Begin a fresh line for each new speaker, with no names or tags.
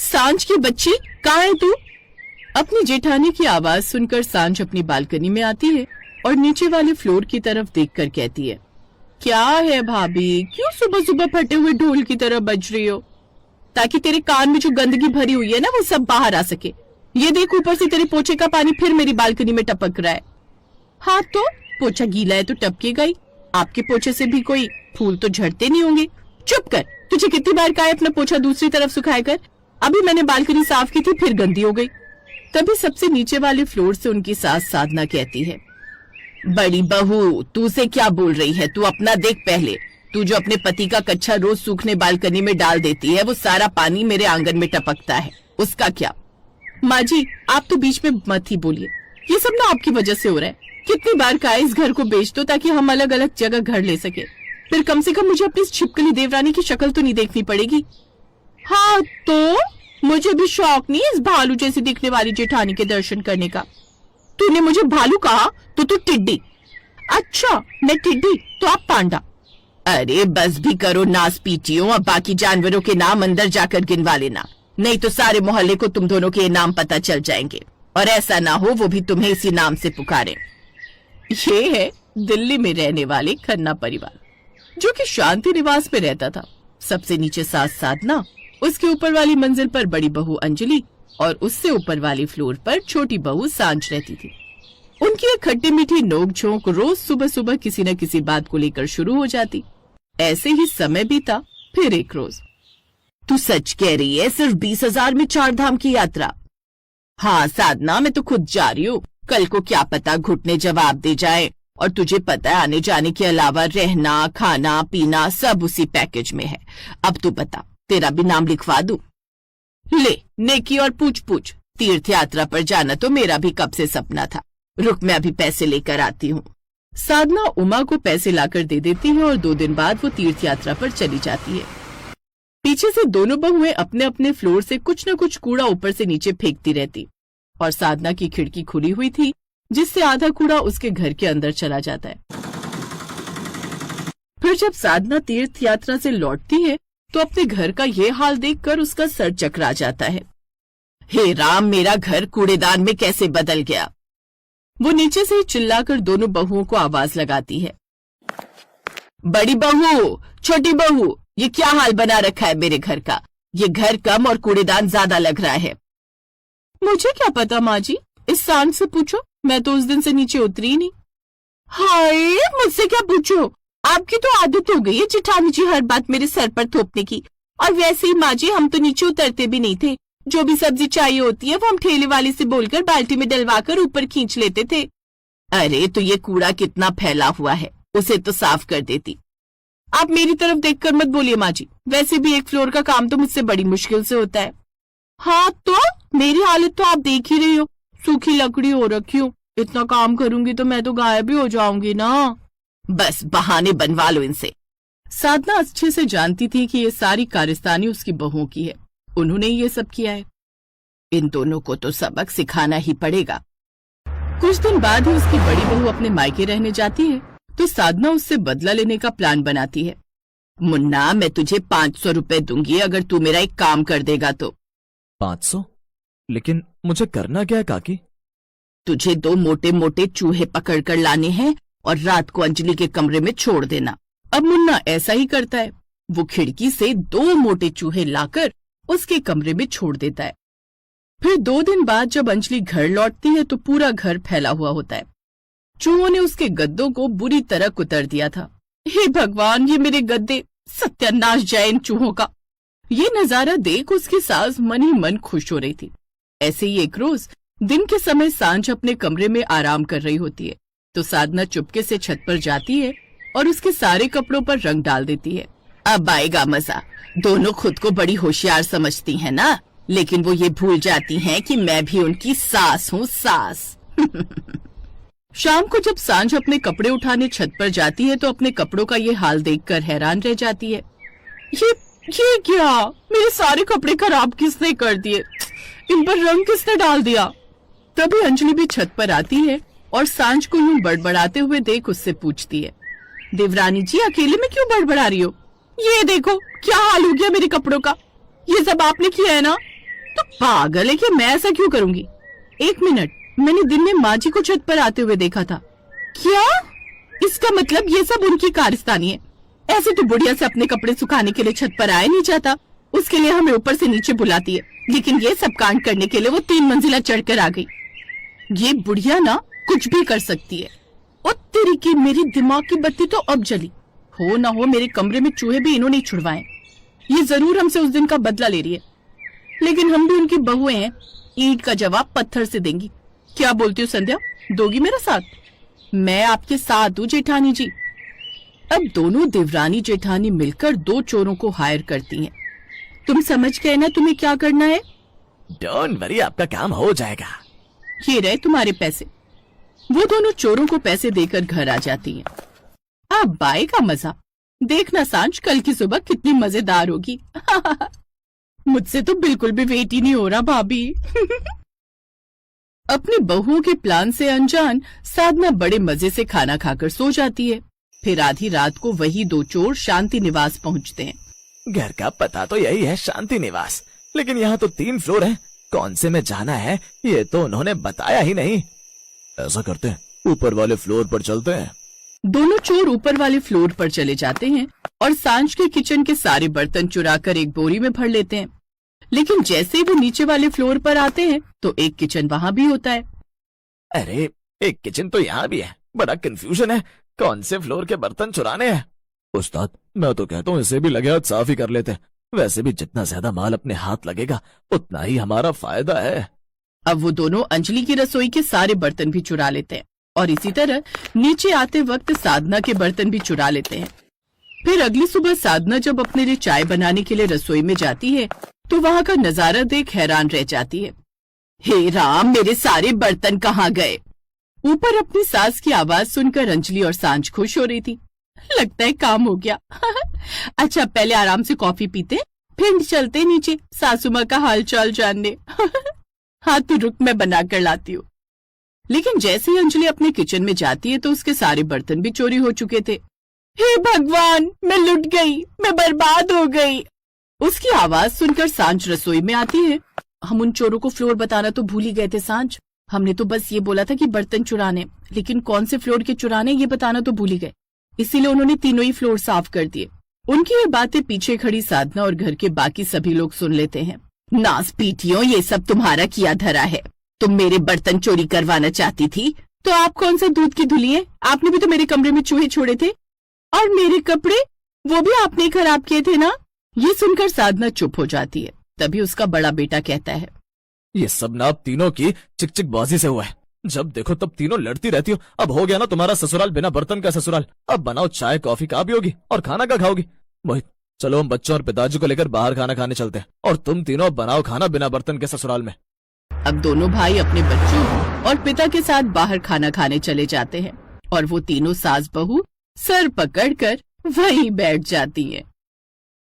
सांझ की बच्ची, कहाँ है तू? अपनी जेठानी की आवाज सुनकर सांझ अपनी बालकनी में आती है और नीचे वाले फ्लोर की तरफ देखकर कहती है, क्या है भाभी, क्यों सुबह सुबह फटे हुए ढोल की तरह बज रही हो? ताकि तेरे कान में जो गंदगी भरी हुई है ना, वो सब बाहर आ सके। ये देख, ऊपर से तेरे पोछे का पानी फिर मेरी बालकनी में टपक रहा है। हाँ तो पोछा गीला है तो टपकेगा ही। आपके पोछे से भी कोई फूल तो झड़ते नहीं होंगे। चुप कर, तुझे कितनी बार कहा है अपना पोछा दूसरी तरफ सुखाया कर। अभी मैंने बालकनी साफ की थी, फिर गंदी हो गई। तभी सबसे नीचे वाले फ्लोर से उनकी सास साधना कहती है, बड़ी बहू, तू से क्या बोल रही है? तू अपना देख पहले। तू जो अपने पति का कच्छा रोज सूखने बालकनी में डाल देती है, वो सारा पानी मेरे आंगन में टपकता है, उसका क्या? माँ जी, आप तो बीच में मत ही बोलिए। ये सब ना आपकी वजह से हो रहा है। कितनी बार कहा इस घर को बेच दो ताकि हम अलग अलग जगह घर ले सके। फिर कम से कम मुझे अपनी इस छिपकली देवरानी की शक्ल तो नहीं देखनी पड़ेगी। हाँ तो मुझे भी शौक नहीं इस भालू जैसी दिखने वाली जेठानी के दर्शन करने का। तूने मुझे भालू कहा तो तू टिड्डी। अच्छा, मैं टिड्डी तो आप पांडा। अरे बस भी करो नास पीटियों, अब बाकी जानवरों के नाम अंदर जाकर गिनवा लेना, नहीं तो सारे मोहल्ले को तुम दोनों के नाम पता चल जाएंगे, और ऐसा ना हो वो भी तुम्हें इसी नाम से पुकारे। ये है दिल्ली में रहने वाले खन्ना परिवार, जो कि शांति निवास में रहता था। सबसे नीचे सास साधना, उसके ऊपर वाली मंजिल पर बड़ी बहू अंजलि और उससे ऊपर वाली फ्लोर पर छोटी बहू सांझ रहती थी। उनकी एक खट्टी मीठी नोक झोंक रोज सुबह सुबह किसी न किसी बात को लेकर शुरू हो जाती। ऐसे ही समय बीता। फिर एक रोज, तू सच कह रही है सिर्फ 20,000 में 4 धाम की यात्रा? हाँ साधना, मैं तो खुद जा रही हूँ। कल को क्या पता घुटने जवाब दे जाए, और तुझे पता है आने जाने के अलावा रहना खाना पीना सब उसी पैकेज में है। अब तू बता, तेरा भी नाम लिखवा दूं? ले, नेकी और पूछ पूछ। तीर्थ यात्रा पर जाना तो मेरा भी कब से सपना था। रुक, मैं अभी पैसे लेकर आती हूँ। साधना उमा को पैसे लाकर दे देती है और 2 दिन बाद वो तीर्थ यात्रा पर चली जाती है। पीछे से दोनों बहुएं अपने अपने फ्लोर से कुछ न कुछ कूड़ा ऊपर से नीचे फेंकती रहती, और साधना की खिड़की खुली हुई थी, जिससे आधा कूड़ा उसके घर के अंदर चला जाता है। फिर जब साधना तीर्थ यात्रा से लौटती है तो अपने घर का ये हाल देखकर उसका सर चकरा जाता है। हे राम, मेरा घर कूड़ेदान में कैसे बदल गया? वो नीचे से चिल्लाकर दोनों बहुओं को आवाज लगाती है, बड़ी बहू, छोटी बहू, ये क्या हाल बना रखा है मेरे घर का? ये घर कम और कूड़ेदान ज्यादा लग रहा है। मुझे क्या पता माँ जी, इस सांड से पूछो, मैं तो उस दिन से नीचे उतरी नहीं। हाय, मुझसे क्या पूछो? आपकी तो आदत हो गई है जेठानी जी हर बात मेरे सर पर थोपने की। और वैसे ही माँ जी, हम तो नीचे उतरते भी नहीं थे। जो भी सब्जी चाहिए होती है वो हम ठेले वाले से बोलकर बाल्टी में डलवाकर ऊपर खींच लेते थे। अरे तो ये कूड़ा कितना फैला हुआ है, उसे तो साफ कर देती। आप मेरी तरफ देखकर मत बोलिए माँ जी, वैसे भी एक फ्लोर का काम तो मुझसे बड़ी मुश्किल से होता है। हाँ तो मेरी हालत तो आप देख ही रही हो, सूखी लकड़ी हो रखी हूँ। इतना काम करूंगी तो मैं तो गायब भी हो जाऊंगी ना। बस बहाने बनवा लो इनसे। साधना अच्छे से जानती थी कि ये सारी कारस्तानी उसकी बहुओं की है, उन्होंने ये सब किया है। इन दोनों को तो सबक सिखाना ही पड़ेगा। कुछ दिन बाद ही उसकी बड़ी बहू अपने मायके रहने जाती है तो साधना उससे बदला लेने का प्लान बनाती है। मुन्ना, मैं तुझे 500 रुपए दूंगी अगर तू मेरा एक काम कर देगा तो।
500? लेकिन मुझे करना क्या है काकी?
तुझे 2 मोटे मोटे चूहे पकड़ कर लाने हैं और रात को अंजलि के कमरे में छोड़ देना। अब मुन्ना ऐसा ही करता है, वो खिड़की से 2 मोटे चूहे लाकर उसके कमरे में छोड़ देता है। फिर 2 दिन बाद जब अंजलि घर लौटती है तो पूरा घर फैला हुआ होता है। चूहों ने उसके गद्दों को बुरी तरह कुतर दिया था। हे भगवान, ये मेरे गद्दे, सत्यानाश जाए इन चूहों का। ये नजारा देख उसकी सास मन ही मन खुश हो रही थी। ऐसे ही एक रोज दिन के समय सांझ अपने कमरे में आराम कर रही होती है तो साधना चुपके से छत पर जाती है और उसके सारे कपड़ों पर रंग डाल देती है। अब आएगा मजा। दोनों खुद को बड़ी होशियार समझती हैं ना, लेकिन वो ये भूल जाती हैं कि मैं भी उनकी सास हूँ, सास। शाम को जब सांझ अपने कपड़े उठाने छत पर जाती है तो अपने कपड़ों का ये हाल देखकर हैरान रह जाती है। ये क्या? मेरे सारे कपड़े खराब किसने कर दिए? इन पर रंग किसने डाल दिया? तभी अंजलि भी छत पर आती है और सांझ को यूं बड़बड़ाते हुए देख उससे पूछती है, देवरानी जी, अकेले में क्यों बड़बड़ा रही हो? ये देखो क्या हाल हो गया मेरे कपड़ों का। ये सब आपने किया है ना? तो पागल है कि मैं ऐसा क्यों करूंगी? 1 मिनट, मैंने दिन में माँ जी को छत पर आते हुए देखा था। क्या? इसका मतलब ये सब उनकी कारस्तानी है। ऐसे तो बुढ़िया से अपने कपड़े सुखाने के लिए छत पर आया नहीं जाता, उसके लिए हमें ऊपर से नीचे बुलाती है, लेकिन ये सब कांड करने के लिए वो 3 मंजिला चढ़कर आ गई। ये बुढ़िया ना कुछ भी कर सकती है। और तेरी की मेरी दिमाग की बत्ती तो अब जली। हो ना हो मेरे कमरे में चूहे भी इन्होंने ही छुड़वाए। ये जरूर हमसे उस दिन का बदला ले रही है, लेकिन हम भी उनकी बहुएं हैं, ईंट का जवाब पत्थर से देंगी। क्या बोलती हो संध्या, दोगी मेरा साथ? मैं आपके साथ हूँ जेठानी जी। अब दोनों देवरानी जेठानी मिलकर 2 चोरों को हायर करती हैं। तुम समझ गए ना तुम्हें क्या करना है?
डोंट वरी, आपका काम हो जाएगा।
ये रहे तुम्हारे पैसे। वो दोनों चोरों को पैसे देकर घर आ जाती हैं। अब बाई का मजा देखना सांझ, कल की सुबह कितनी मजेदार होगी। मुझसे तो बिल्कुल भी वेट ही नहीं हो रहा भाभी। अपनी बहुओं के प्लान से अनजान साधना बड़े मजे से खाना खाकर सो जाती है। फिर आधी रात को वही 2 चोर शांति निवास पहुंचते हैं।
घर का पता तो यही है, शांति निवास, लेकिन यहाँ तो 3 फ्लोर हैं। कौन से में जाना है ये तो उन्होंने बताया ही नहीं। ऐसा करते हैं, ऊपर वाले फ्लोर पर चलते हैं।
दोनों चोर ऊपर वाले फ्लोर पर चले जाते हैं और सांझ के किचन के सारे बर्तन चुराकर एक बोरी में भर लेते हैं। लेकिन जैसे ही वो नीचे वाले फ्लोर पर आते हैं तो एक किचन वहाँ भी होता है।
अरे, एक किचन तो यहाँ भी है, बड़ा कंफ्यूजन है, कौन से फ्लोर के बर्तन चुराने हैं। उस्ताद, मैं तो कहता हूँ इसे भी लगे हाथ साफ ही कर लेते हैं। वैसे भी जितना ज्यादा माल अपने हाथ लगेगा उतना ही हमारा फायदा है।
अब वो दोनों अंजलि की रसोई के सारे बर्तन भी चुरा लेते हैं और इसी तरह नीचे आते वक्त साधना के बर्तन भी चुरा लेते हैं। फिर अगली सुबह साधना जब अपने लिए चाय बनाने के लिए रसोई में जाती है तो वहाँ का नजारा देख हैरान रह जाती है। हे राम, मेरे सारे बर्तन कहाँ गए? ऊपर अपनी सास की आवाज सुनकर अंजलि और सांझ खुश हो रही थी। लगता है काम हो गया। अच्छा, पहले आराम से कॉफी पीते, फिर चलते नीचे सासू माँ का हाल चाल जानने। हाँ तो रुक, मैं बना कर लाती हूँ। लेकिन जैसे ही अंजलि अपने किचन में जाती है तो उसके सारे बर्तन भी चोरी हो चुके थे। हे भगवान, मैं लुट गई, मैं बर्बाद हो गई। उसकी आवाज सुनकर सांझ रसोई में आती है। हम उन चोरों को फ्लोर बताना तो भूल ही गए थे सांझ। हमने तो बस ये बोला था कि बर्तन चुराने, लेकिन कौन से फ्लोर के चुराने ये बताना तो भूल ही गए। इसीलिए उन्होंने तीनों ही फ्लोर साफ कर दिए। उनकी ये बातें पीछे खड़ी साधना और घर के बाकी सभी लोग सुन लेते हैं। नास पीटियों, ये सब तुम्हारा किया धरा है। तुम मेरे बर्तन चोरी करवाना चाहती थी तो आप कौन सा दूध की धुली है? आपने भी तो मेरे कमरे में चूहे छोड़े थे, और मेरे कपड़े वो भी आपने खराब किए थे ना। ये सुनकर साधना चुप हो जाती है। तभी उसका बड़ा बेटा कहता है,
ये सब ना आप तीनों की चिकचिकबाजी से हुआ है। जब देखो तब तीनों लड़ती रहती हो। अब हो गया ना तुम्हारा ससुराल बिना बर्तन का ससुराल। अब बनाओ चाय कॉफी का भी होगी और खाना का खाओगी। मोहित, चलो हम बच्चों और पिताजी को लेकर बाहर खाना खाने चलते हैं, और तुम तीनों बनाओ खाना बिना बर्तन के ससुराल में।
अब दोनों भाई अपने बच्चों और पिता के साथ बाहर खाना खाने चले जाते हैं और वो तीनों सास बहू सर पकड़कर वहीं बैठ जाती हैं।